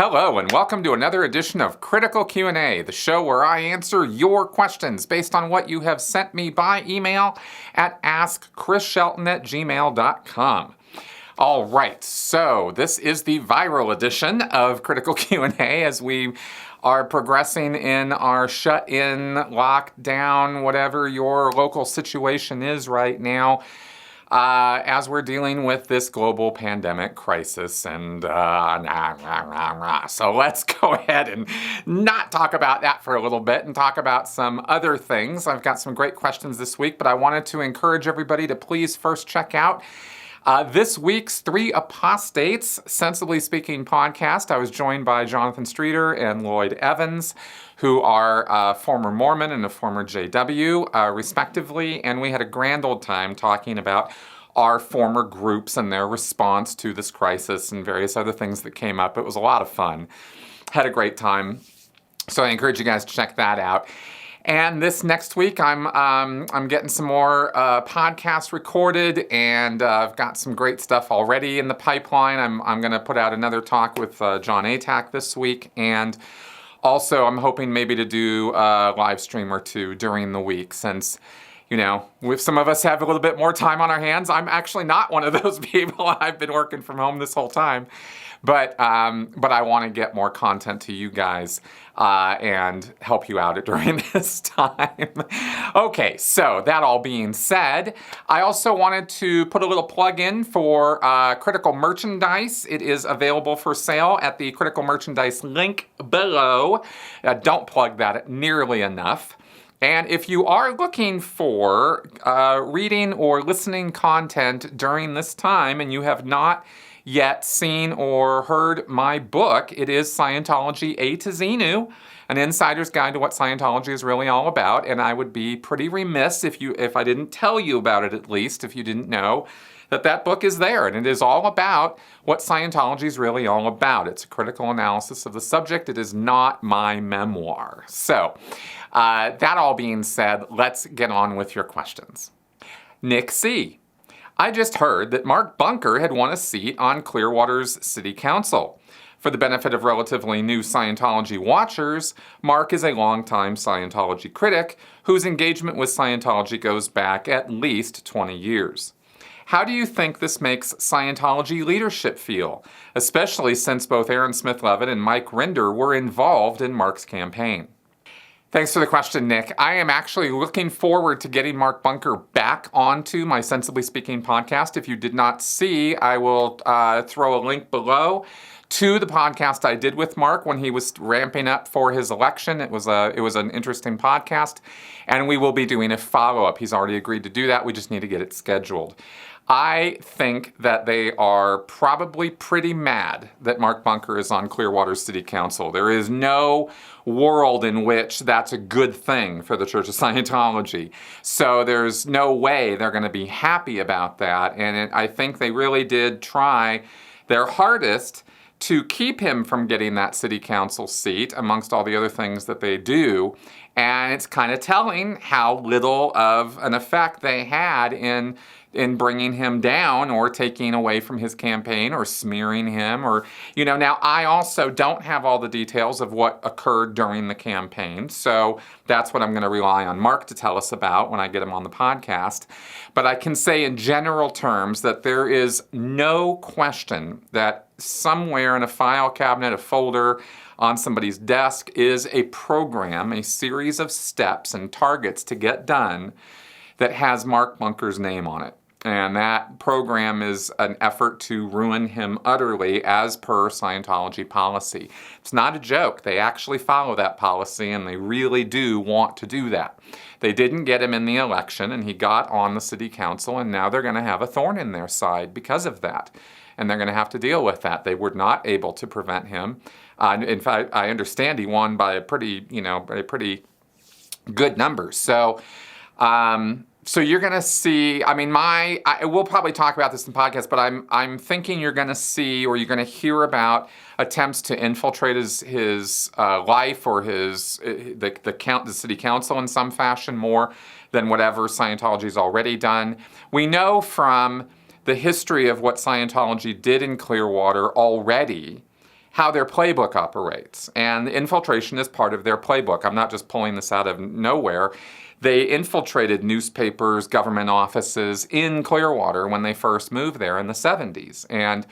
Hello and welcome to another edition of Critical Q&A, the show where I answer your questions based on what you have sent me by email at AskChrisShelton@gmail.com. All right, so this is the viral edition of Critical Q&A as we are progressing in our shut-in, lockdown, whatever your local situation is right now. As we're dealing with this global pandemic crisis and so let's go ahead and not talk about that for a little bit and talk about some other things. I've got some great questions this week, but I wanted to encourage everybody to please first check out this week's Three Apostates, Sensibly Speaking podcast. I was joined by Jonathan Streeter and Lloyd Evans, who are a former Mormon and a former JW, respectively, and we had a grand old time talking about our former groups and their response to this crisis and various other things that came up. It was a lot of fun. Had a great time. So I encourage you guys to check that out. And this next week, I'm getting some more podcasts recorded, and I've got some great stuff already in the pipeline. I'm going to put out another talk with John Atack this week, and also I'm hoping maybe to do a live stream or two during the week, since, you know, if some of us have a little bit more time on our hands. I'm actually not one of those people. I've been working from home this whole time. But I want to get more content to you guys and help you out during this time. Okay, so that all being said, I also wanted to put a little plug in for Critical Merchandise. It is available for sale at the Critical Merchandise link below. Don't plug that nearly enough. And if you are looking for reading or listening content during this time and you have not yet seen or heard my book, it is Scientology A to Xenu, an insider's guide to what Scientology is really all about. And I would be pretty remiss if I didn't tell you about it, at least, if you didn't know that book is there. And it is all about what Scientology is really all about. It's a critical analysis of the subject. It is not my memoir. So that all being said, let's get on with your questions. Nick C. I just heard that Mark Bunker had won a seat on Clearwater's City Council. For the benefit of relatively new Scientology watchers, Mark is a longtime Scientology critic whose engagement with Scientology goes back at least 20 years. How do you think this makes Scientology leadership feel, especially since both Aaron Smith-Levitt and Mike Rinder were involved in Mark's campaign? Thanks for the question, Nick. I am actually looking forward to getting Mark Bunker back onto my Sensibly Speaking podcast. If you did not see, I will throw a link below to the podcast I did with Mark when he was ramping up for his election. It was an interesting podcast, and we will be doing a follow-up. He's already agreed to do that. We just need to get it scheduled. I think that they are probably pretty mad that Mark Bunker is on Clearwater City Council. There is no world in which that's a good thing for the Church of Scientology. So there's no way they're going to be happy about that. And I think they really did try their hardest to keep him from getting that city council seat, amongst all the other things that they do. And it's kind of telling how little of an effect they had in bringing him down or taking away from his campaign or smearing him or, you know, now I also don't have all the details of what occurred during the campaign. So that's what I'm going to rely on Mark to tell us about when I get him on the podcast. But I can say in general terms that there is no question that somewhere in a file cabinet, a folder, on somebody's desk is a program, a series of steps and targets to get done that has Mark Bunker's name on it. And that program is an effort to ruin him utterly as per Scientology policy. It's not a joke. They actually follow that policy, and they really do want to do that. They didn't get him in the election, and he got on the city council, and now they're going to have a thorn in their side because of that. And they're going to have to deal with that. They were not able to prevent him. In fact, I understand he won by a pretty good number. So you're going to see, I mean, we'll probably talk about this in the podcast, but I'm thinking you're going to see, or you're going to hear about attempts to infiltrate his life or the city council in some fashion more than whatever Scientology's already done. We know from the history of what Scientology did in Clearwater already how their playbook operates. And infiltration is part of their playbook. I'm not just pulling this out of nowhere. They infiltrated newspapers, government offices in Clearwater when they first moved there in the 70s. And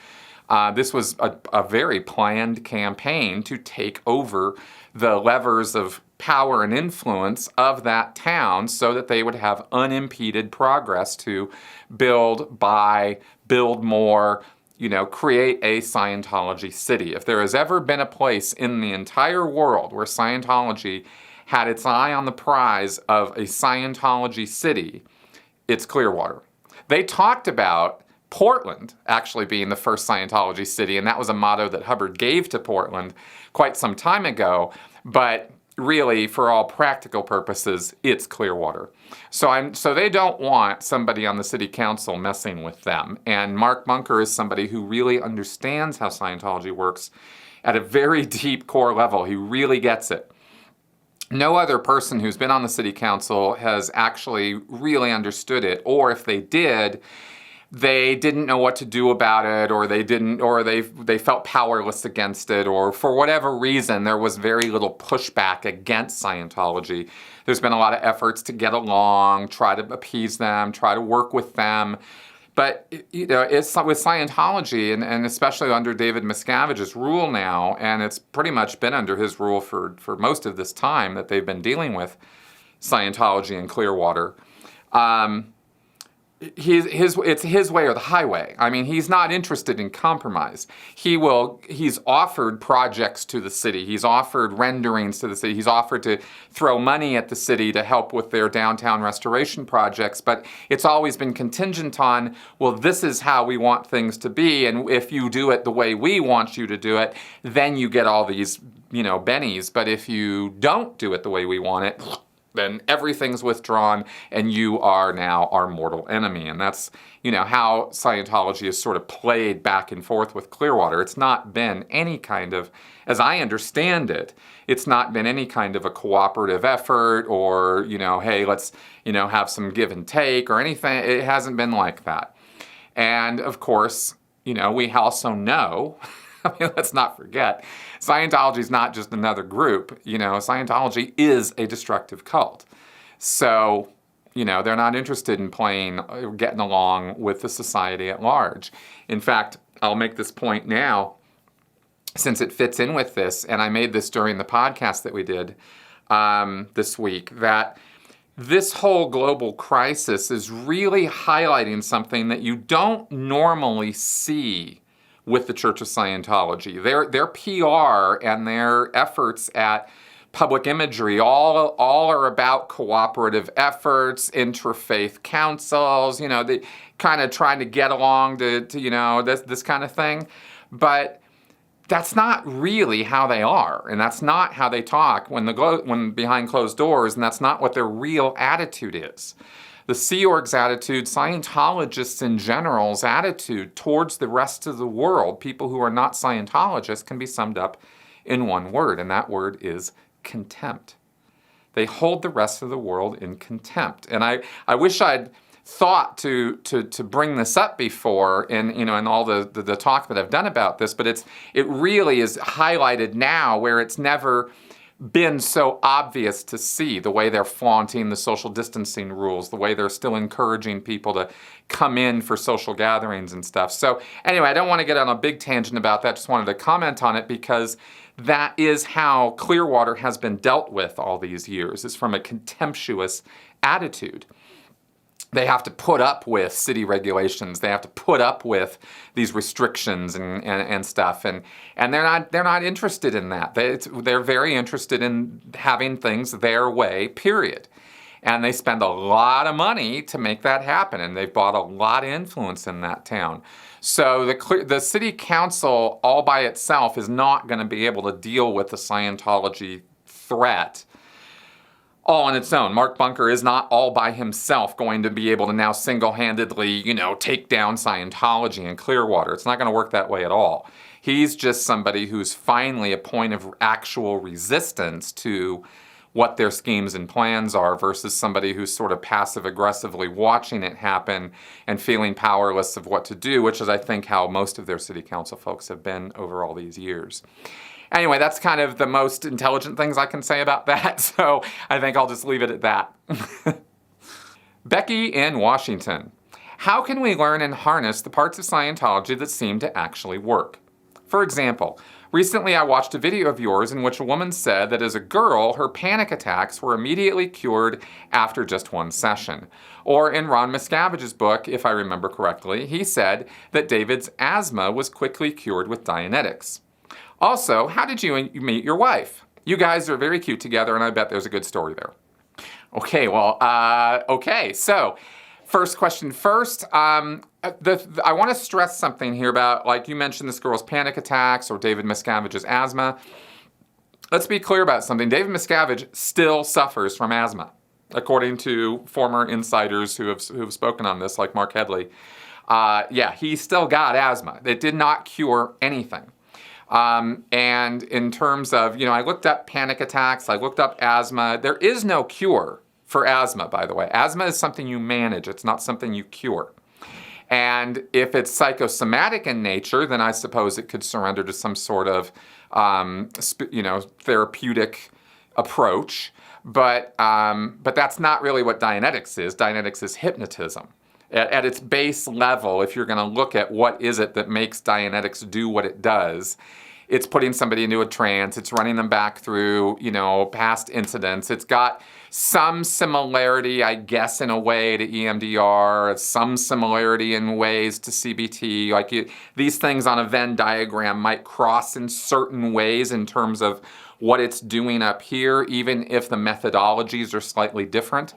this was a very planned campaign to take over the levers of power and influence of that town so that they would have unimpeded progress to build, buy, build more, create a Scientology city. If there has ever been a place in the entire world where Scientology had its eye on the prize of a Scientology city, it's Clearwater. They talked about Portland actually being the first Scientology city, and that was a motto that Hubbard gave to Portland quite some time ago, but really, for all practical purposes, it's Clearwater. So they don't want somebody on the city council messing with them. And Mark Bunker is somebody who really understands how Scientology works at a very deep core level. He really gets it. No other person who's been on the city council has actually really understood it, or if they did, they didn't know what to do about it, or they felt powerless against it, or for whatever reason, there was very little pushback against Scientology. There's been a lot of efforts to get along, try to appease them, try to work with them. But it's with Scientology, and especially under David Miscavige's rule now, and it's pretty much been under his rule for most of this time that they've been dealing with Scientology in Clearwater. It's his way or the highway. I mean, he's not interested in compromise. He's offered projects to the city. He's offered renderings to the city. He's offered to throw money at the city to help with their downtown restoration projects. But it's always been contingent on, well, this is how we want things to be. And if you do it the way we want you to do it, then you get all these, bennies. But if you don't do it the way we want it, then everything's withdrawn and you are now our mortal enemy. And that's, how Scientology is sort of played back and forth with Clearwater. It's not been any kind of, as I understand it, it's not been any kind of a cooperative effort or, hey, let's, have some give and take or anything. It hasn't been like that. And of course, we also know, let's not forget, Scientology is not just another group. Scientology is a destructive cult. So, they're not interested in getting along with the society at large. In fact, I'll make this point now, since it fits in with this, and I made this during the podcast that we did this week, that this whole global crisis is really highlighting something that you don't normally see with the Church of Scientology. Their PR and their efforts at public imagery all are about cooperative efforts, interfaith councils, they kind of trying to get along to this kind of thing. But that's not really how they are, and that's not how they talk when behind closed doors, and that's not what their real attitude is. The Sea Org's attitude, Scientologists in general's attitude towards the rest of the world, people who are not Scientologists, can be summed up in one word, and that word is contempt. They hold the rest of the world in contempt. And I wish I'd thought to bring this up before in all the talk that I've done about this, but it really is highlighted now where it's never been so obvious to see, the way they're flaunting the social distancing rules, the way they're still encouraging people to come in for social gatherings and stuff. So anyway, I don't want to get on a big tangent about that, just wanted to comment on it because that is how Clearwater has been dealt with all these years, is from a contemptuous attitude. They have to put up with city regulations. They have to put up with these restrictions and stuff, and they're not interested in that. They're very interested in having things their way. Period. And they spend a lot of money to make that happen, and they've bought a lot of influence in that town. So the city council all by itself is not going to be able to deal with the Scientology threat all on its own. Mark Bunker is not all by himself going to be able to now single-handedly, take down Scientology in Clearwater. It's not going to work that way at all. He's just somebody who's finally a point of actual resistance to what their schemes and plans are versus somebody who's sort of passive-aggressively watching it happen and feeling powerless of what to do, which is, I think, how most of their city council folks have been over all these years. Anyway, that's kind of the most intelligent things I can say about that, so I think I'll just leave it at that. Becky in Washington. How can we learn and harness the parts of Scientology that seem to actually work? For example, recently I watched a video of yours in which a woman said that as a girl, her panic attacks were immediately cured after just one session. Or in Ron Miscavige's book, if I remember correctly, he said that David's asthma was quickly cured with Dianetics. Also, how did you meet your wife? You guys are very cute together, and I bet there's a good story there. Okay, well, so first question first. I want to stress something here about, like you mentioned, this girl's panic attacks or David Miscavige's asthma. Let's be clear about something. David Miscavige still suffers from asthma, according to former insiders who have spoken on this, like Mark Headley. He still got asthma. It did not cure anything. And in terms of, I looked up panic attacks, I looked up asthma. There is no cure for asthma, by the way. Asthma is something you manage. It's not something you cure. And if it's psychosomatic in nature, then I suppose it could surrender to some sort of, therapeutic approach. But that's not really what Dianetics is. Dianetics is hypnotism. At its base level, if you're going to look at what is it that makes Dianetics do what it does, it's putting somebody into a trance. It's running them back through, past incidents. It's got some similarity, I guess, in a way to EMDR, some similarity in ways to CBT. These things on a Venn diagram might cross in certain ways in terms of what it's doing up here, even if the methodologies are slightly different.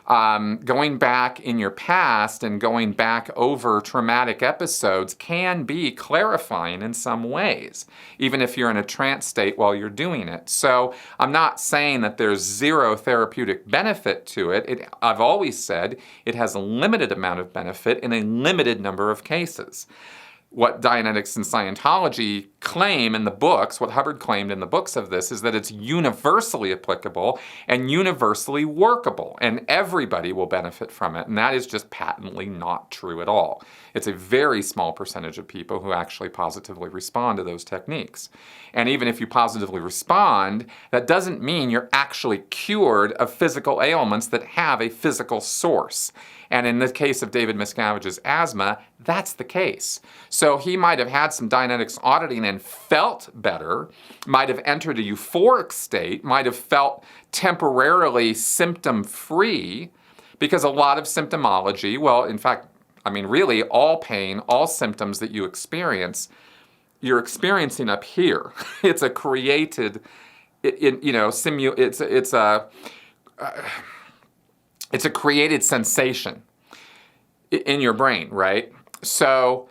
Going back in your past and going back over traumatic episodes can be clarifying in some ways, even if you're in a trance state while you're doing it. So I'm not saying that there's zero therapeutic benefit to it. I've always said it has a limited amount of benefit in a limited number of cases. What Dianetics and Scientology claim in the books, what Hubbard claimed in the books of this, is that it's universally applicable and universally workable, and everybody will benefit from it. And that is just patently not true at all. It's a very small percentage of people who actually positively respond to those techniques. And even if you positively respond, that doesn't mean you're actually cured of physical ailments that have a physical source. And in the case of David Miscavige's asthma, that's the case. So he might have had some Dianetics auditing and felt better, might have entered a euphoric state, might have felt temporarily symptom-free, because a lot of symptomology, really all pain, all symptoms that you experience, you're experiencing up here. It's a created, it's a created sensation in your brain, right? So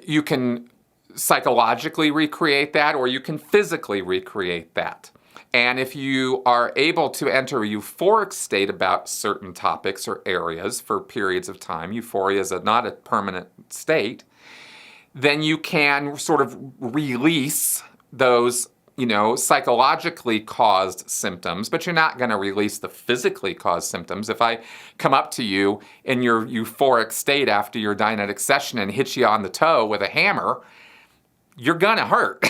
you can psychologically recreate that, or you can physically recreate that. And if you are able to enter a euphoric state about certain topics or areas for periods of time, euphoria is not a permanent state, then you can sort of release those psychologically caused symptoms, but you're not going to release the physically caused symptoms. If I come up to you in your euphoric state after your Dianetic session and hit you on the toe with a hammer, you're going to hurt,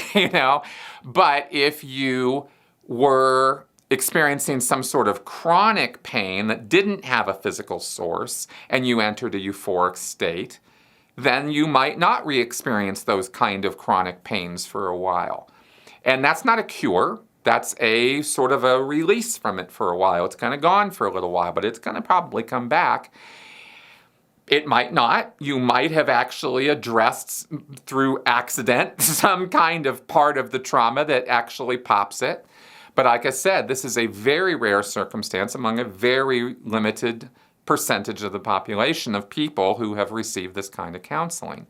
But if you were experiencing some sort of chronic pain that didn't have a physical source and you entered a euphoric state, then you might not re-experience those kind of chronic pains for a while. And that's not a cure. That's a sort of a release from it for a while. It's kind of gone for a little while, but it's going to probably come back. It might not. You might have actually addressed through accident some kind of part of the trauma that actually pops it. But like I said, this is a very rare circumstance among a very limited percentage of the population of people who have received this kind of counseling.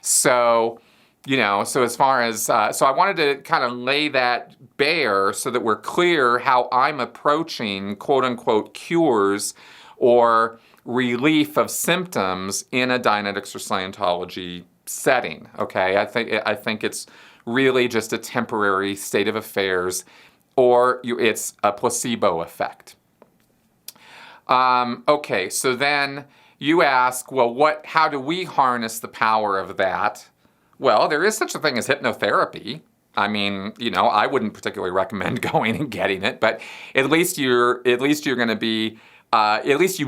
So as far as, so I wanted to kind of lay that bare so that we're clear how I'm approaching quote unquote cures or relief of symptoms in a Dianetics or Scientology setting, okay? I think it's really just a temporary state of affairs or it's a placebo effect. Okay, so then you ask, well, how do we harness the power of that? Well, there is such a thing as hypnotherapy. I mean, I wouldn't particularly recommend going and getting it, but at least you're going to be, at least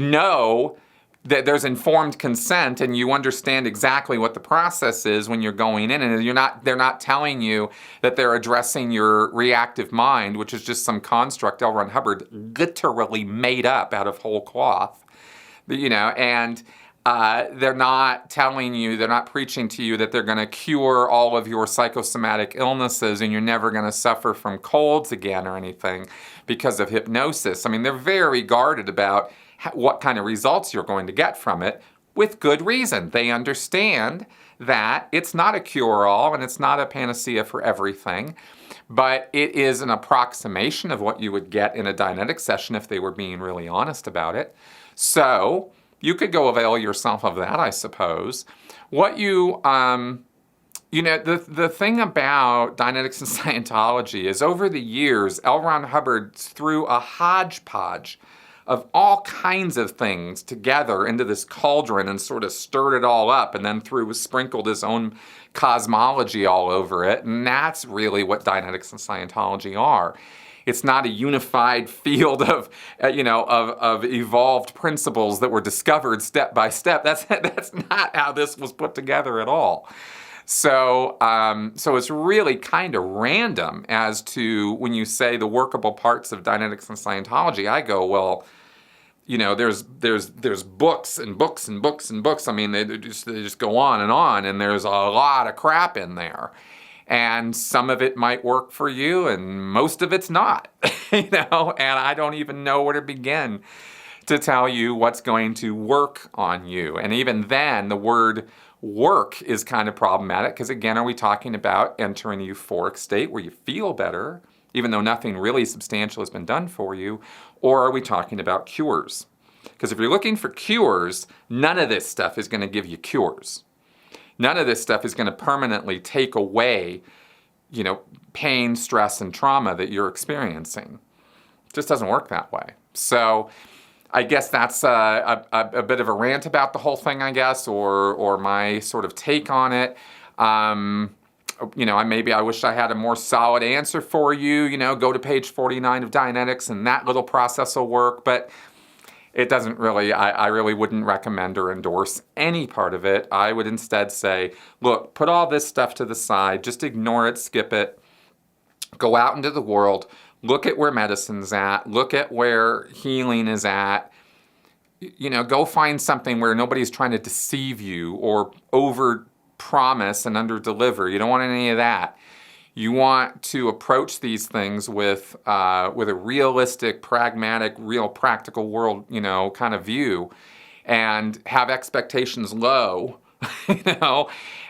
that there's informed consent and you understand exactly what the process is when you're going in, and they're not telling you that they're addressing your reactive mind, which is just some construct L. Ron Hubbard literally made up out of whole cloth, and they're not telling you, they're not preaching to you that they're going to cure all of your psychosomatic illnesses and you're never going to suffer from colds again or anything because of hypnosis. I mean, they're very guarded about what kind of results you're going to get from it, with good reason. They understand that it's not a cure-all and it's not a panacea for everything, but it is an approximation of what you would get in a Dianetic session if they were being really honest about it. So you could go avail yourself of that, I suppose. What the thing about Dianetics and Scientology is, over the years, L. Ron Hubbard threw a hodgepodge of all kinds of things together into this cauldron and sort of stirred it all up, and then sprinkled his own cosmology all over it. And that's really what Dianetics and Scientology are. It's not a unified field of evolved principles that were discovered step by step. That's not how this was put together at all. So it's really kind of random as to when you say the workable parts of Dianetics and Scientology. I go, well, there's books and books and books and books. I mean, they just go on, and there's a lot of crap in there. And some of it might work for you, and most of it's not, and I don't even know where to begin to tell you what's going to work on you. And even then, the word work is kind of problematic, because again, are we talking about entering a euphoric state where you feel better, even though nothing really substantial has been done for you, or are we talking about cures? Because if you're looking for cures, none of this stuff is going to give you cures. None of this stuff is going to permanently take away, pain, stress, and trauma that you're experiencing. It just doesn't work that way. So I guess that's a bit of a rant about the whole thing, I guess, or my sort of take on it. Maybe I wish I had a more solid answer for you. Go to page 49 of Dianetics and that little process will work. But it doesn't really, I really wouldn't recommend or endorse any part of it. I would instead say, look, put all this stuff to the side, just ignore it, skip it, go out into the world, look at where medicine's at, look at where healing is at, go find something where nobody's trying to deceive you or over-promise and under-deliver. You don't want any of that. You want to approach these things with a realistic, pragmatic, real practical world, kind of view, and have expectations low,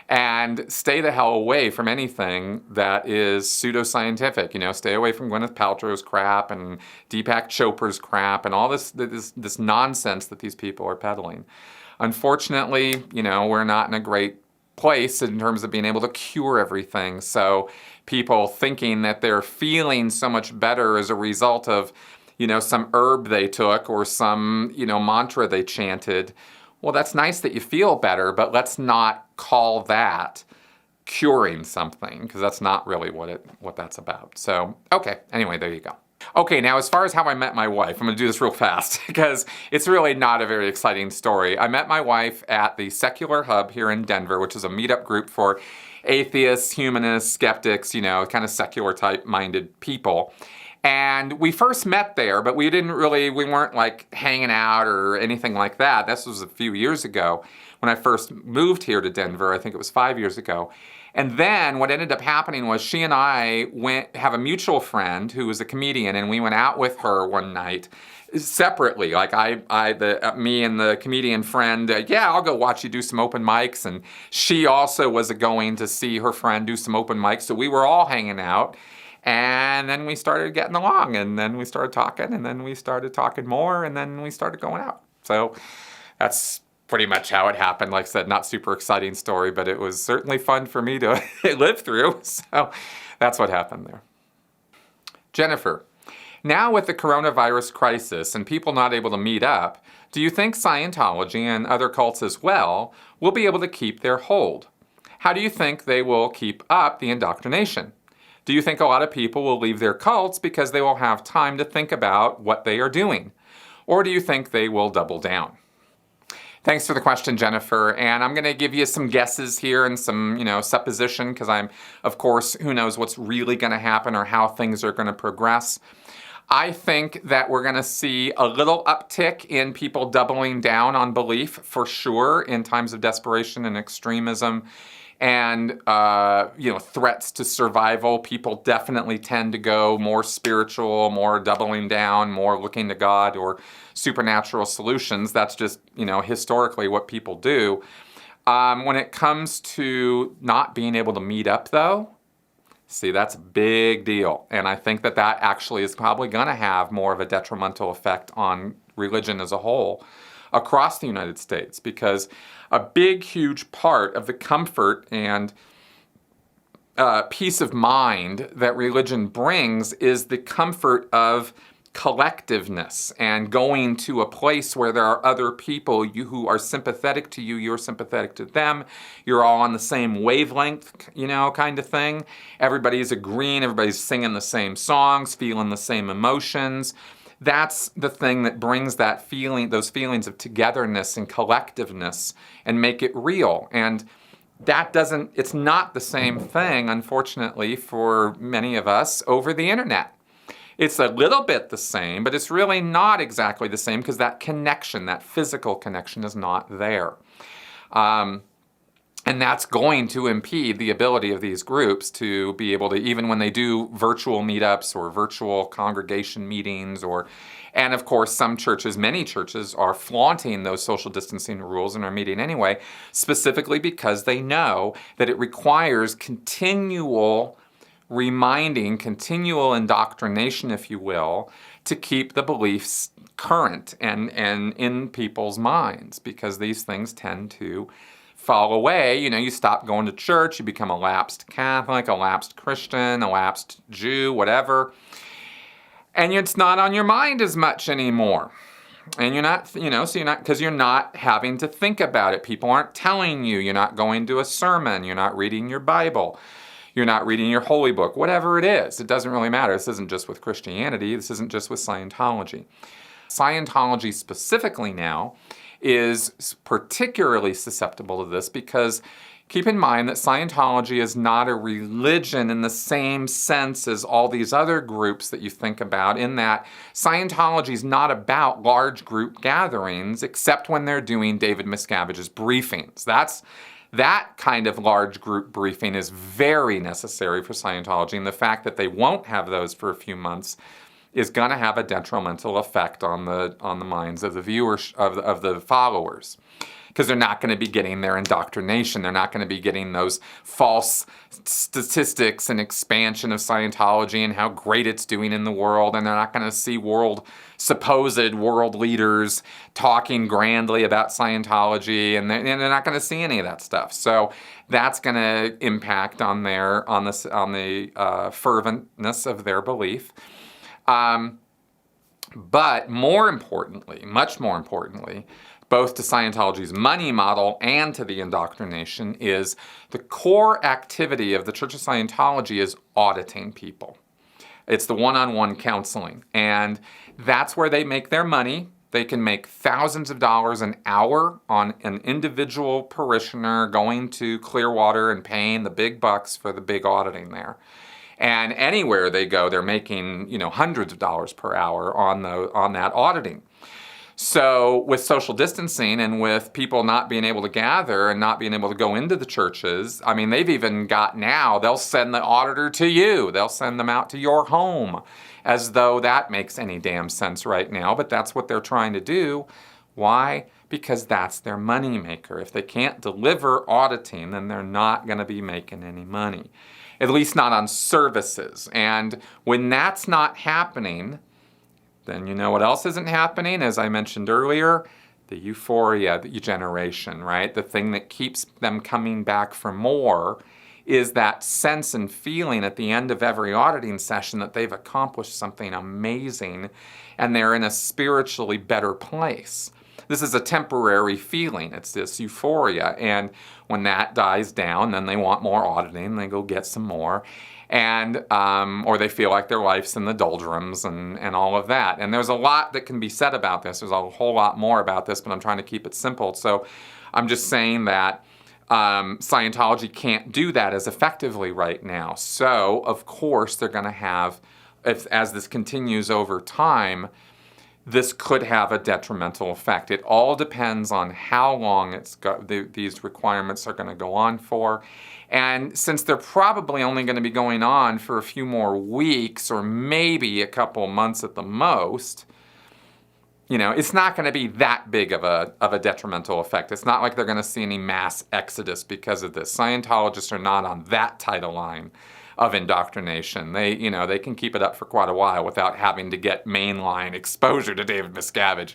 and stay the hell away from anything that is pseudoscientific. Stay away from Gwyneth Paltrow's crap and Deepak Chopra's crap and all this nonsense that these people are peddling. Unfortunately, we're not in a great place in terms of being able to cure everything. So people thinking that they're feeling so much better as a result of, some herb they took or some, mantra they chanted. Well, that's nice that you feel better, but let's not call that curing something, because that's not really what that's about. So, okay, anyway, there you go. Okay, now as far as how I met my wife, I'm going to do this real fast because it's really not a very exciting story. I met my wife at the Secular Hub here in Denver, which is a meetup group for atheists, humanists, skeptics, kind of secular type minded people. And we first met there, but we weren't like hanging out or anything like that. This was a few years ago when I first moved here to Denver. I think it was 5 years ago. And then what ended up happening was she and I have a mutual friend who was a comedian, and we went out with her one night separately. Like me and the comedian friend, I'll go watch you do some open mics. And she also was going to see her friend do some open mics. So we were all hanging out. And then we started getting along, and then we started talking, and then we started talking more, and then we started going out. So that's pretty much how it happened. Like I said, not super exciting story, but it was certainly fun for me to live through. So that's what happened there. Jennifer, now with the coronavirus crisis and people not able to meet up, do you think Scientology and other cults as well will be able to keep their hold? How do you think they will keep up the indoctrination? Do you think a lot of people will leave their cults because they will have time to think about what they are doing? Or do you think they will double down? Thanks for the question, Jennifer. And I'm going to give you some guesses here and some, supposition, because of course, who knows what's really going to happen or how things are going to progress. I think that we're going to see a little uptick in people doubling down on belief, for sure, in times of desperation and extremism and, threats to survival. People definitely tend to go more spiritual, more doubling down, more looking to God or supernatural solutions. That's just, historically what people do. When it comes to not being able to meet up, though, see, that's a big deal. And I think that actually is probably going to have more of a detrimental effect on religion as a whole across the United States, because a big, huge part of the comfort and peace of mind that religion brings is the comfort of collectiveness and going to a place where there are other people who are sympathetic to you, you're sympathetic to them, you're all on the same wavelength, kind of thing. Everybody's agreeing, everybody's singing the same songs, feeling the same emotions. That's the thing that brings that feeling, those feelings of togetherness and collectiveness, and make it real. And it's not the same thing, unfortunately, for many of us over the internet. It's a little bit the same, but it's really not exactly the same, because that connection, that physical connection, is not there. And that's going to impede the ability of these groups to be able to, even when they do virtual meetups or virtual congregation meetings, and of course many churches are flaunting those social distancing rules and are meeting anyway, specifically because they know that it requires continual reminding, continual indoctrination, if you will, to keep the beliefs current and in people's minds, because these things tend to fall away. You stop going to church, you become a lapsed Catholic, a lapsed Christian, a lapsed Jew, whatever, and it's not on your mind as much anymore. And you're not, because you're not having to think about it. People aren't telling you, you're not going to a sermon, you're not reading your Bible, you're not reading your holy book, whatever it is. It doesn't really matter. This isn't just with Christianity. This isn't just with Scientology. Scientology specifically now is particularly susceptible to this, because keep in mind that Scientology is not a religion in the same sense as all these other groups that you think about, in that Scientology is not about large group gatherings, except when they're doing David Miscavige's briefings. That kind of large group briefing is very necessary for Scientology, and the fact that they won't have those for a few months is going to have a detrimental effect on the minds of the viewers, of the followers, because they're not going to be getting their indoctrination. They're not going to be getting those false statistics and expansion of Scientology and how great it's doing in the world, and they're not going to see supposed world leaders talking grandly about Scientology, and they're not going to see any of that stuff. So that's going to impact on the ferventness of their belief. But more importantly, much more importantly, both to Scientology's money model and to the indoctrination, is the core activity of the Church of Scientology is auditing people. It's the one-on-one counseling, and that's where they make their money. They can make thousands of dollars an hour on an individual parishioner going to Clearwater and paying the big bucks for the big auditing there. And anywhere they go, they're making, hundreds of dollars per hour on that auditing. So with social distancing and with people not being able to gather and not being able to go into the churches, they've even got now, they'll send the auditor to you. They'll send them out to your home, as though that makes any damn sense right now. But that's what they're trying to do. Why? Because that's their money maker. If they can't deliver auditing, then they're not going to be making any money. At least not on services. And when that's not happening, then you know what else isn't happening? As I mentioned earlier, the euphoria generation, right? The thing that keeps them coming back for more is that sense and feeling at the end of every auditing session that they've accomplished something amazing and they're in a spiritually better place. This is a temporary feeling. It's this euphoria. And when that dies down, then they want more auditing. They go get some more. And or they feel like their life's in the doldrums and all of that. And there's a lot that can be said about this. There's a whole lot more about this, but I'm trying to keep it simple. So I'm just saying that Scientology can't do that as effectively right now. So, of course, they're going to have, as this continues over time, this could have a detrimental effect. It all depends on how long these requirements are going to go on for. And since they're probably only going to be going on for a few more weeks or maybe a couple months at the most, it's not going to be that big of a detrimental effect. It's not like they're going to see any mass exodus because of this. Scientologists are not on that tight line of indoctrination. They can keep it up for quite a while without having to get mainline exposure to David Miscavige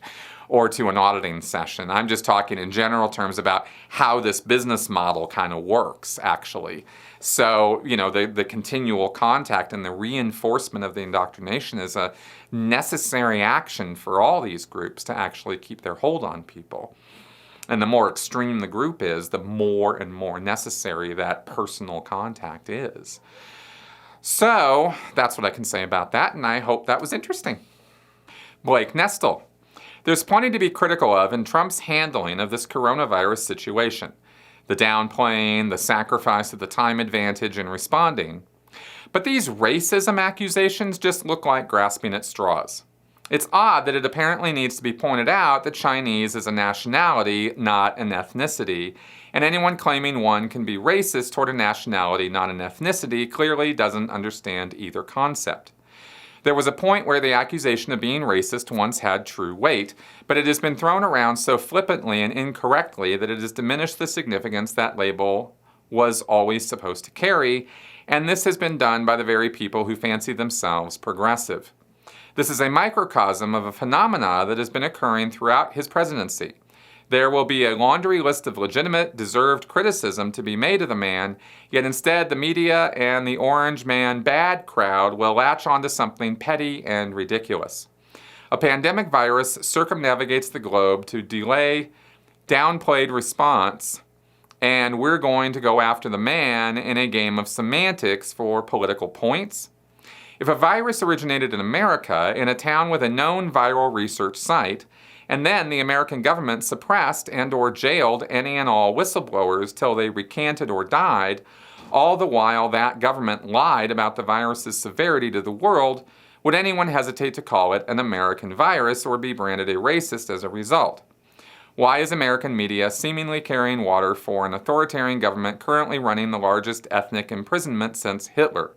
or to an auditing session. I'm just talking in general terms about how this business model kind of works, actually. So, the continual contact and the reinforcement of the indoctrination is a necessary action for all these groups to actually keep their hold on people. And the more extreme the group is, the more and more necessary that personal contact is. So, that's what I can say about that, and I hope that was interesting. Blake Nestle. There's plenty to be critical of in Trump's handling of this coronavirus situation. The downplaying, the sacrifice of the time advantage in responding. But these racism accusations just look like grasping at straws. It's odd that it apparently needs to be pointed out that Chinese is a nationality, not an ethnicity, and anyone claiming one can be racist toward a nationality, not an ethnicity, clearly doesn't understand either concept. There was a point where the accusation of being racist once had true weight, but it has been thrown around so flippantly and incorrectly that it has diminished the significance that label was always supposed to carry, and this has been done by the very people who fancy themselves progressive. This is a microcosm of a phenomena that has been occurring throughout his presidency. There will be a laundry list of legitimate, deserved criticism to be made of the man, yet instead the media and the orange man bad crowd will latch onto something petty and ridiculous. A pandemic virus circumnavigates the globe to delay downplayed response, and we're going to go after the man in a game of semantics for political points? If a virus originated in America, in a town with a known viral research site, and then the American government suppressed and or jailed any and all whistleblowers till they recanted or died, all the while that government lied about the virus's severity to the world, would anyone hesitate to call it an American virus or be branded a racist as a result? Why is American media seemingly carrying water for an authoritarian government currently running the largest ethnic imprisonment since Hitler?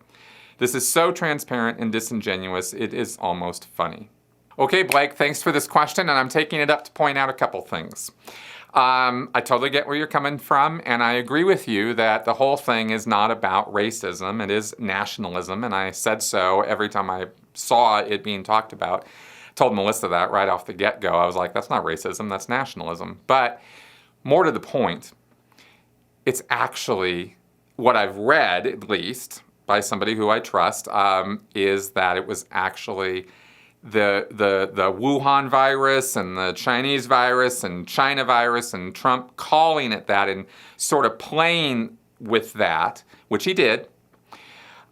This is so transparent and disingenuous, it is almost funny. Okay, Blake, thanks for this question, and I'm taking it up to point out a couple things. I totally get where you're coming from, and I agree with you that the whole thing is not about racism. It is nationalism, and I said so every time I saw it being talked about. I told Melissa that right off the get-go. I was like, that's not racism, that's nationalism. But more to the point, it's actually what I've read, at least, by somebody who I trust, is that it was actually the Wuhan virus and the Chinese virus and China virus and Trump calling it that and sort of playing with that, which he did,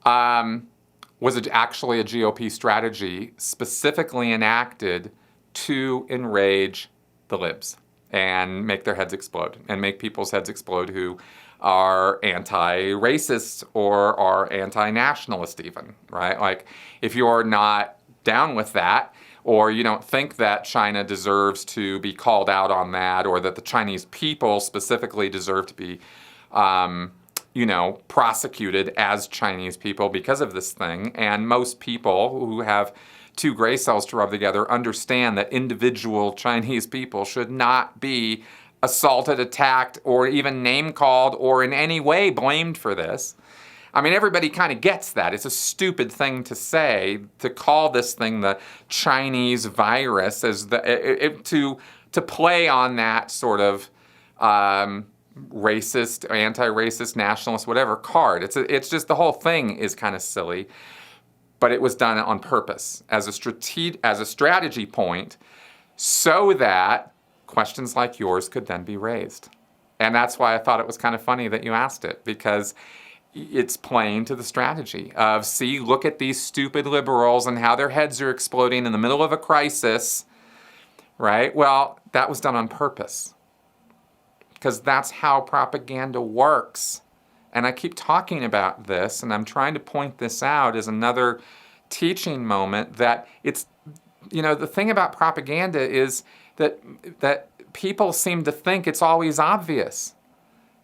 was actually a GOP strategy specifically enacted to enrage the libs and make their heads explode and make people's heads explode who are anti-racist or are anti-nationalist even, right? Like, if you're not down with that, or you don't think that China deserves to be called out on that, or that the Chinese people specifically deserve to be, prosecuted as Chinese people because of this thing, and most people who have two gray cells to rub together understand that individual Chinese people should not be assaulted, attacked, or even name-called, or in any way blamed for this. I mean, everybody kind of gets that. It's a stupid thing to say, to call this thing the Chinese virus, as to play on that sort of, racist, anti-racist, nationalist, whatever card. It's just the whole thing is kind of silly, but it was done on purpose as a strategy point so that questions like yours could then be raised. And that's why I thought it was kind of funny that you asked it, because it's playing to the strategy of, see, look at these stupid liberals and how their heads are exploding in the middle of a crisis, right? Well, that was done on purpose, because that's how propaganda works. And I keep talking about this, and I'm trying to point this out as another teaching moment, that it's, the thing about propaganda is that people seem to think it's always obvious,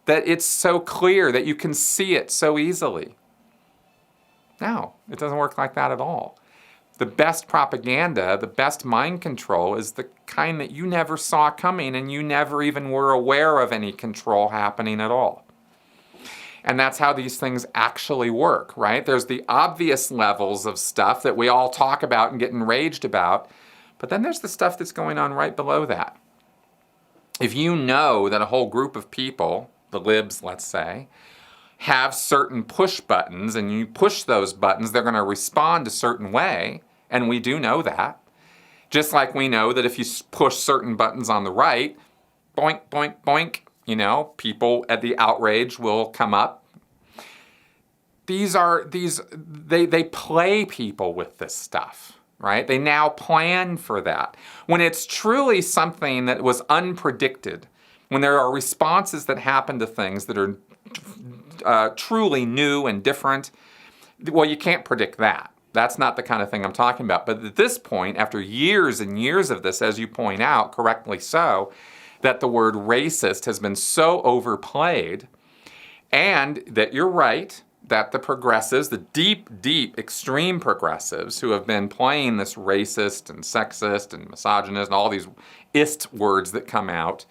that it's so clear that you can see it so easily. No, it doesn't work like that at all. The best propaganda, the best mind control is the kind that you never saw coming and you never even were aware of any control happening at all. And that's how these things actually work, right? There's the obvious levels of stuff that we all talk about and get enraged about, but then there's the stuff that's going on right below that. If you know that a whole group of people, the libs, let's say, have certain push buttons, and you push those buttons, they're going to respond a certain way, and we do know that. Just like we know that if you push certain buttons on the right, boink, boink, boink, people at the outrage will come up. They play people with this stuff. Right? They now plan for that. When it's truly something that was unpredicted, when there are responses that happen to things that are truly new and different, well, you can't predict that. That's not the kind of thing I'm talking about. But at this point, after years and years of this, as you point out, correctly so, that the word racist has been so overplayed, and that you're right, that the progressives, the deep, extreme progressives who have been playing this racist and sexist and misogynist and all these ist words that come out.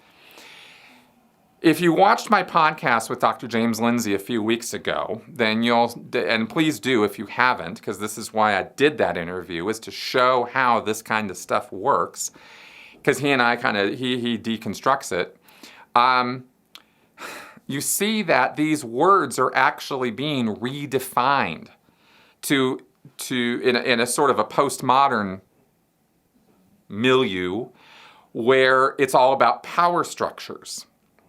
If you watched my podcast with Dr. James Lindsay a few weeks ago, then and please do if you haven't, because this is why I did that interview, is to show how this kind of stuff works, because he and I he deconstructs it. You see that these words are actually being redefined in a sort of a postmodern milieu where it's all about power structures.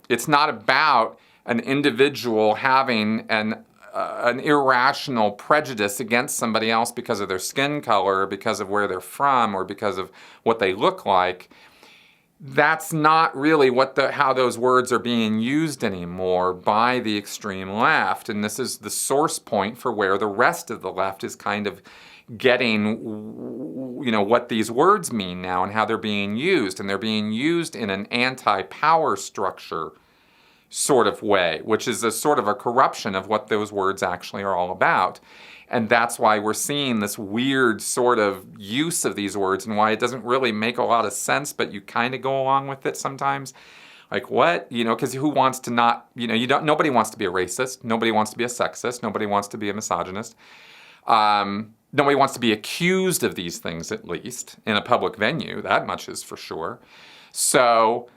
It's not about an individual having an irrational prejudice against somebody else because of their skin color, or because of where they're from, or because of what they look like. That's not really how those words are being used anymore by the extreme left. And this is the source point for where the rest of the left is kind of getting, what these words mean now and how they're being used. And they're being used in an anti-power structure sort of way, which is a sort of a corruption of what those words actually are all about. And that's why we're seeing this weird sort of use of these words, and why it doesn't really make a lot of sense, but you kind of go along with it sometimes. Like, what? Because who wants to not, nobody wants to be a racist. Nobody wants to be a sexist. Nobody wants to be a misogynist. Nobody wants to be accused of these things, at least, in a public venue. That much is for sure. So,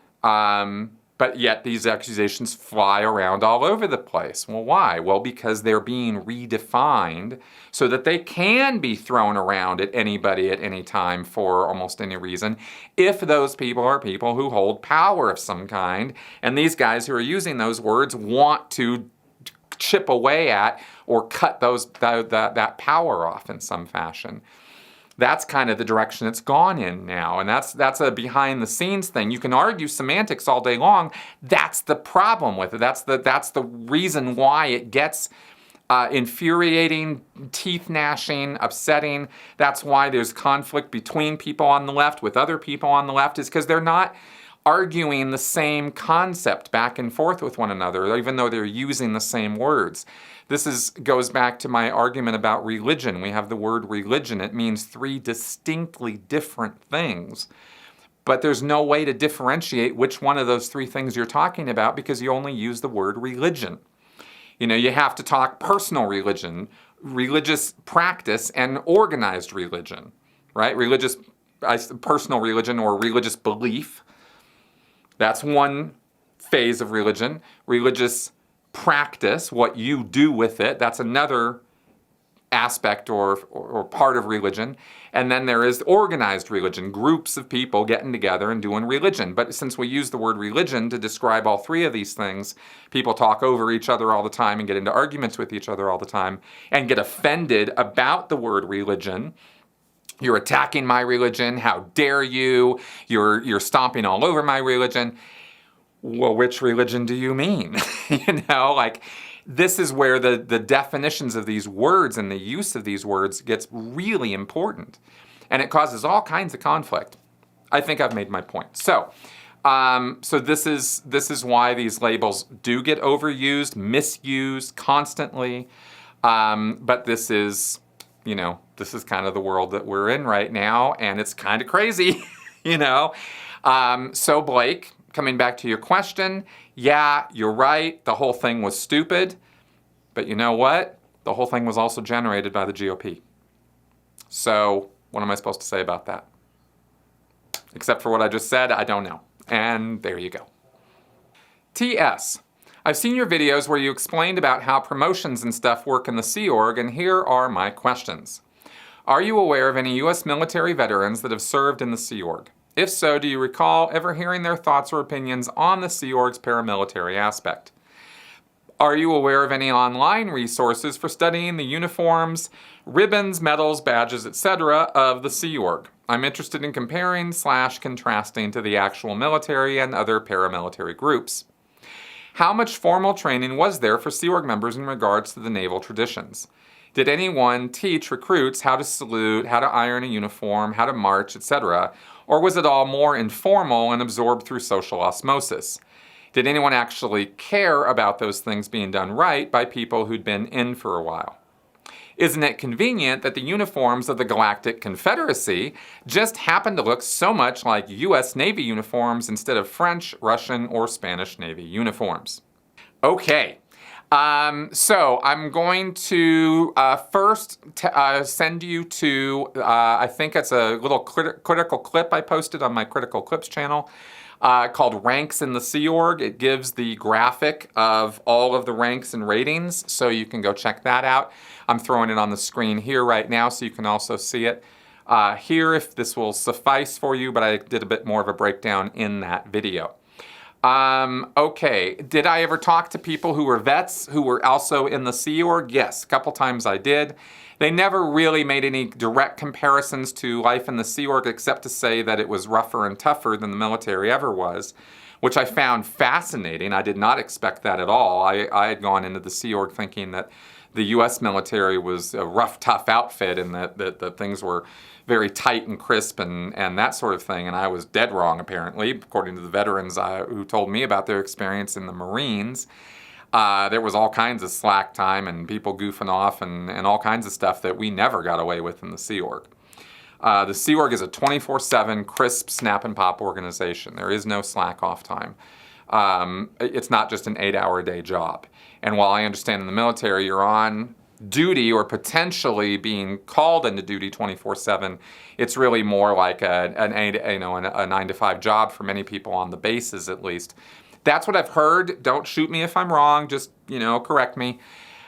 but yet these accusations fly around all over the place. Well, why? Well, because they're being redefined so that they can be thrown around at anybody at any time for almost any reason, if those people are people who hold power of some kind, and these guys who are using those words want to chip away at or cut that power off in some fashion. That's kind of the direction it's gone in now, and that's a behind-the-scenes thing. You can argue semantics all day long. That's the problem with it. That's the reason why it gets infuriating, teeth-gnashing, upsetting. That's why there's conflict between people on the left with other people on the left, is because they're not arguing the same concept back and forth with one another, even though they're using the same words. This goes back to my argument about religion. We have the word religion. It means three distinctly different things. But there's no way to differentiate which one of those three things you're talking about, because you only use the word religion. You have to talk personal religion, religious practice, and organized religion, right? Personal religion or religious belief. That's one phase of religion. Religious practice, what you do with it, that's another aspect or part of religion. And then there is organized religion, groups of people getting together and doing religion. But since we use the word religion to describe all three of these things, people talk over each other all the time and get into arguments with each other all the time and get offended about the word religion. You're attacking my religion. How dare you? You're stomping all over my religion. Well, which religion do you mean? This is where the definitions of these words and the use of these words gets really important. And it causes all kinds of conflict. I think I've made my point. So this is why these labels do get overused, misused constantly. But this is kind of the world that we're in right now, and it's kind of crazy, So Blake, coming back to your question, yeah, you're right. The whole thing was stupid. But you know what? The whole thing was also generated by the GOP. So what am I supposed to say about that? Except for what I just said, I don't know. And there you go. T.S. I've seen your videos where you explained about how promotions and stuff work in the Sea Org, and here are my questions. Are you aware of any U.S. military veterans that have served in the Sea Org? If so, do you recall ever hearing their thoughts or opinions on the Sea Org's paramilitary aspect? Are you aware of any online resources for studying the uniforms, ribbons, medals, badges, etc. of the Sea Org? I'm interested in comparing/contrasting to the actual military and other paramilitary groups. How much formal training was there for Sea Org members in regards to the naval traditions? Did anyone teach recruits how to salute, how to iron a uniform, how to march, etc.? Or was it all more informal and absorbed through social osmosis? Did anyone actually care about those things being done right by people who'd been in for a while? Isn't it convenient that the uniforms of the Galactic Confederacy just happen to look so much like U.S. Navy uniforms instead of French, Russian, or Spanish Navy uniforms? Okay. So I'm going to first send you to, I think it's a little critical clip I posted on my Critical Clips channel called Ranks in the Sea Org. It gives the graphic of all of the ranks and ratings, so you can go check that out. I'm throwing it on the screen here right now so you can also see it here if this will suffice for you, but I did a bit more of a breakdown in that video. Okay, did I ever talk to people who were vets who were also in the Sea Org? Yes, a couple times I did. They never really made any direct comparisons to life in the Sea Org except to say that it was rougher and tougher than the military ever was, which I found fascinating. I did not expect that at all. I had gone into the Sea Org thinking that the U.S. military was a rough, tough outfit and that things were very tight and crisp and that sort of thing. And I was dead wrong, apparently, according to the veterans who told me about their experience in the Marines. There was all kinds of slack time and people goofing off and all kinds of stuff that we never got away with in the Sea Org. The Sea Org is a 24/7 crisp snap and pop organization. There is no slack off time. It's not just an 8-hour-a-day job. And while I understand in the military you're on duty or potentially being called into duty 24/7, it's really more like a 9-to-5 job for many people on the bases at least. That's what I've heard. Don't shoot me if I'm wrong. Just, correct me.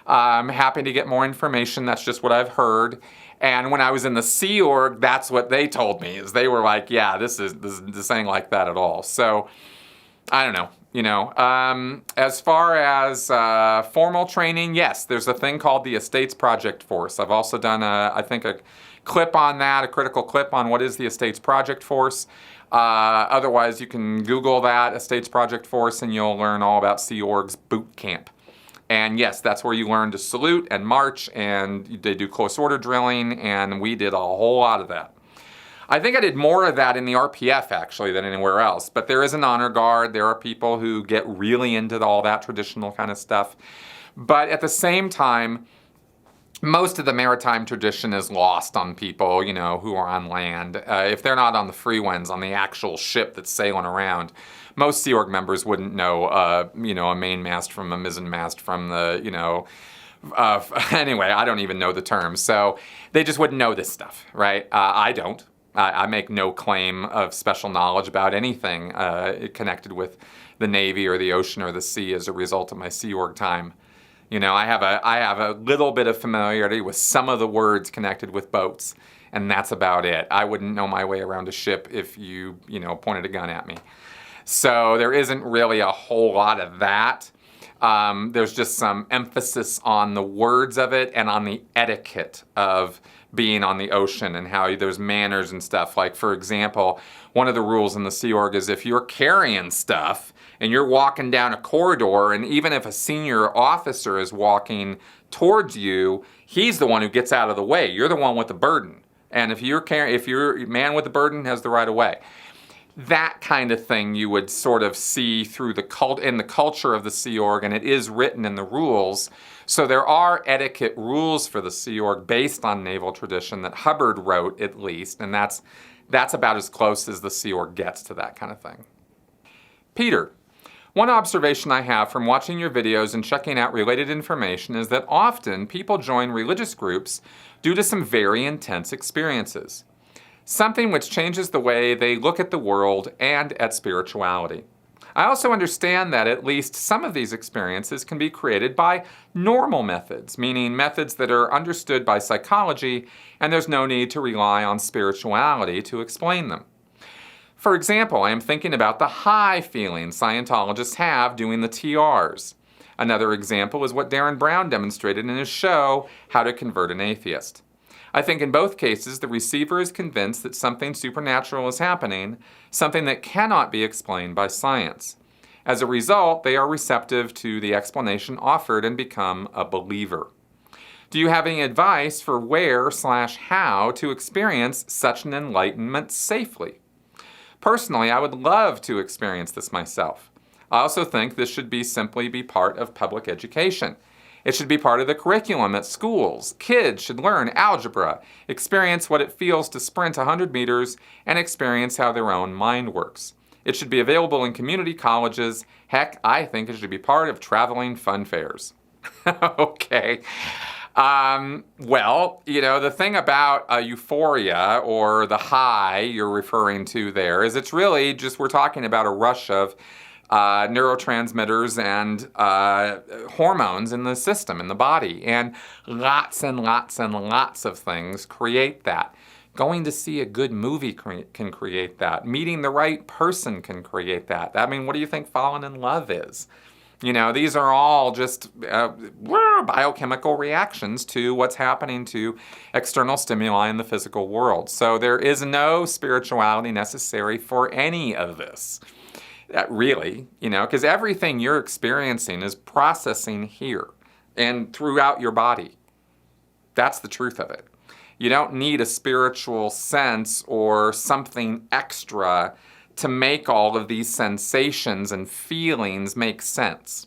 I'm happy to get more information. That's just what I've heard. And when I was in the Sea Org, that's what they told me. Is they were like, yeah, this ain't like that at all. So I don't know. As far as formal training, yes, there's a thing called the Estates Project Force. I've also done, I think, a clip on that, a critical clip on what is the Estates Project Force. Otherwise, you can Google that, Estates Project Force, and you'll learn all about Sea Org's boot camp. And yes, that's where you learn to salute and march, and they do close order drilling, and we did a whole lot of that. I think I did more of that in the RPF, actually, than anywhere else. But there is an honor guard. There are people who get really into all that traditional kind of stuff. But at the same time, most of the maritime tradition is lost on people, who are on land. If they're not on the free winds, on the actual ship that's sailing around, most Sea Org members wouldn't know, a mainmast from a mizzenmast from the, anyway, I don't even know the terms. So they just wouldn't know this stuff, right? I don't. I make no claim of special knowledge about anything connected with the Navy or the ocean or the sea as a result of my Sea Org time. You know, I have a little bit of familiarity with some of the words connected with boats, and that's about it. I wouldn't know my way around a ship if you pointed a gun at me. So there isn't really a whole lot of that. There's just some emphasis on the words of it and on the etiquette of being on the ocean and how there's manners and stuff. Like, for example, one of the rules in the Sea Org is if you're carrying stuff and you're walking down a corridor, and even if a senior officer is walking towards you, he's the one who gets out of the way. You're the one with the burden. And if you're man with the burden has the right of way. That kind of thing you would sort of see through in the culture of the Sea Org, and it is written in the rules. So there are etiquette rules for the Sea Org based on naval tradition that Hubbard wrote, at least, and that's about as close as the Sea Org gets to that kind of thing. Peter, one observation I have from watching your videos and checking out related information is that often people join religious groups due to some very intense experiences. Something which changes the way they look at the world and at spirituality. I also understand that at least some of these experiences can be created by normal methods, meaning methods that are understood by psychology, and there's no need to rely on spirituality to explain them. For example, I am thinking about the high feeling Scientologists have doing the TRs. Another example is what Darren Brown demonstrated in his show, How to Convert an Atheist. I think in both cases, the receiver is convinced that something supernatural is happening, something that cannot be explained by science. As a result, they are receptive to the explanation offered and become a believer. Do you have any advice for where/how to experience such an enlightenment safely? Personally, I would love to experience this myself. I also think this should simply be part of public education. It should be part of the curriculum at schools. Kids should learn algebra, experience what it feels to sprint 100 meters, and experience how their own mind works. It should be available in community colleges. Heck, I think it should be part of traveling fun fairs. Okay. Well, the thing about Euphoria, or the high you're referring to there, is it's really just, we're talking about a rush of neurotransmitters and hormones in the system, in the body. And lots and lots and lots of things create that. Going to see a good movie can create that. Meeting the right person can create that. I mean, what do you think falling in love is? These are all just biochemical reactions to what's happening to external stimuli in the physical world. So there is no spirituality necessary for any of this. Really, because everything you're experiencing is processing here and throughout your body. That's the truth of it. You don't need a spiritual sense or something extra to make all of these sensations and feelings make sense.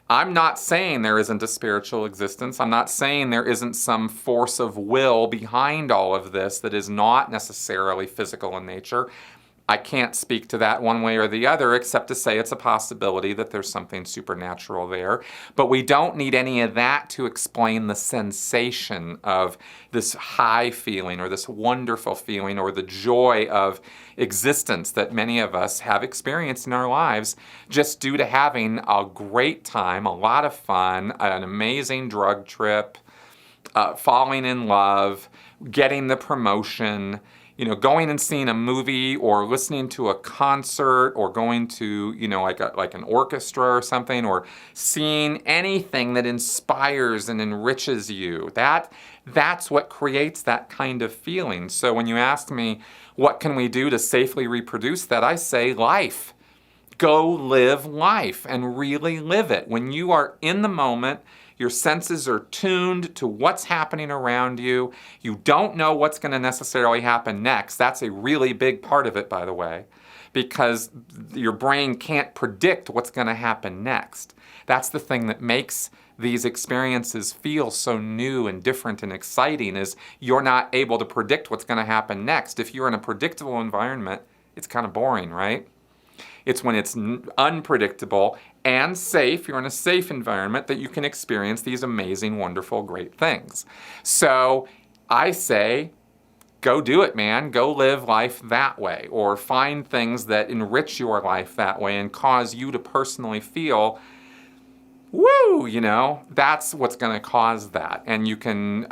I'm not saying there isn't a spiritual existence. I'm not saying there isn't some force of will behind all of this that is not necessarily physical in nature. I can't speak to that one way or the other, except to say it's a possibility that there's something supernatural there. But we don't need any of that to explain the sensation of this high feeling or this wonderful feeling or the joy of existence that many of us have experienced in our lives just due to having a great time, a lot of fun, an amazing drug trip, falling in love, getting the promotion, going and seeing a movie or listening to a concert or going to, like an orchestra or something, or seeing anything that inspires and enriches you. That's what creates that kind of feeling. So when you ask me, what can we do to safely reproduce that? I say life. Go live life and really live it. When you are in the moment, your senses are tuned to what's happening around you. You don't know what's going to necessarily happen next. That's a really big part of it, by the way, because your brain can't predict what's going to happen next. That's the thing that makes these experiences feel so new and different and exciting, is you're not able to predict what's going to happen next. If you're in a predictable environment, it's kind of boring, right? It's when it's unpredictable and safe, you're in a safe environment, that you can experience these amazing, wonderful, great things. So I say, go do it, man. Go live life that way, or find things that enrich your life that way and cause you to personally feel, woo, that's what's going to cause that. And you can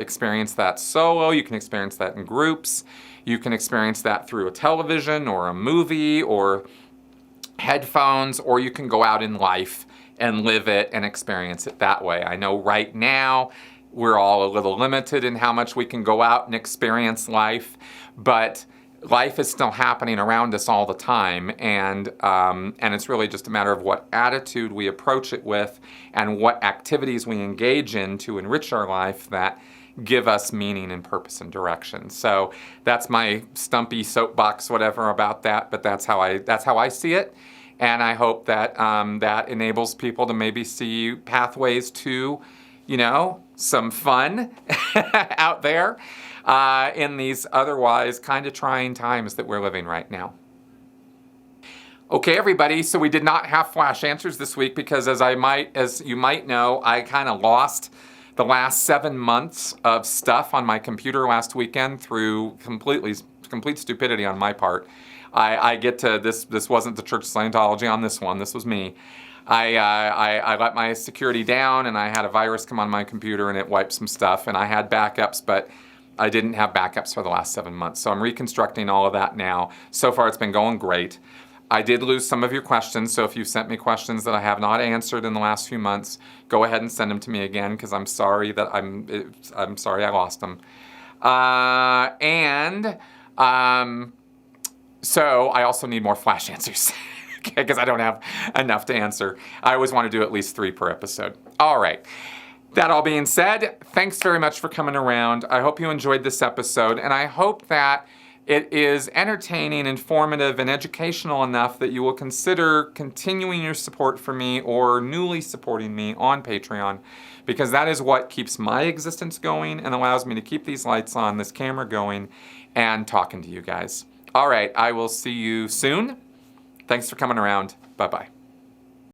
experience that solo, you can experience that in groups, you can experience that through a television or a movie or headphones, or you can go out in life and live it and experience it that way. I know right now we're all a little limited in how much we can go out and experience life, but life is still happening around us all the time, and it's really just a matter of what attitude we approach it with and what activities we engage in to enrich our life that give us meaning and purpose and direction. So that's my stumpy soapbox, whatever about that, but that's how I see it, and I hope that that enables people to maybe see pathways to, some fun out there in these otherwise kind of trying times that we're living right now. Okay, everybody, so we did not have flash answers this week because as you might know, I kind of lost the last 7 months of stuff on my computer last weekend through complete stupidity on my part. I get to this wasn't the Church of Scientology on this one, this was me. I let my security down and I had a virus come on my computer and it wiped some stuff, and I had backups, but I didn't have backups for the last 7 months. So I'm reconstructing all of that now. So far it's been going great. I did lose some of your questions, so if you've sent me questions that I have not answered in the last few months, go ahead and send them to me again, because I'm sorry that I'm sorry I lost them. So I also need more flash answers. Because I don't have enough to answer. I always want to do at least 3 per episode. All right. That all being said, thanks very much for coming around. I hope you enjoyed this episode, and I hope that it is entertaining, informative, and educational enough that you will consider continuing your support for me or newly supporting me on Patreon, because that is what keeps my existence going and allows me to keep these lights on, this camera going, and talking to you guys. All right. I will see you soon. Thanks for coming around. Bye-bye.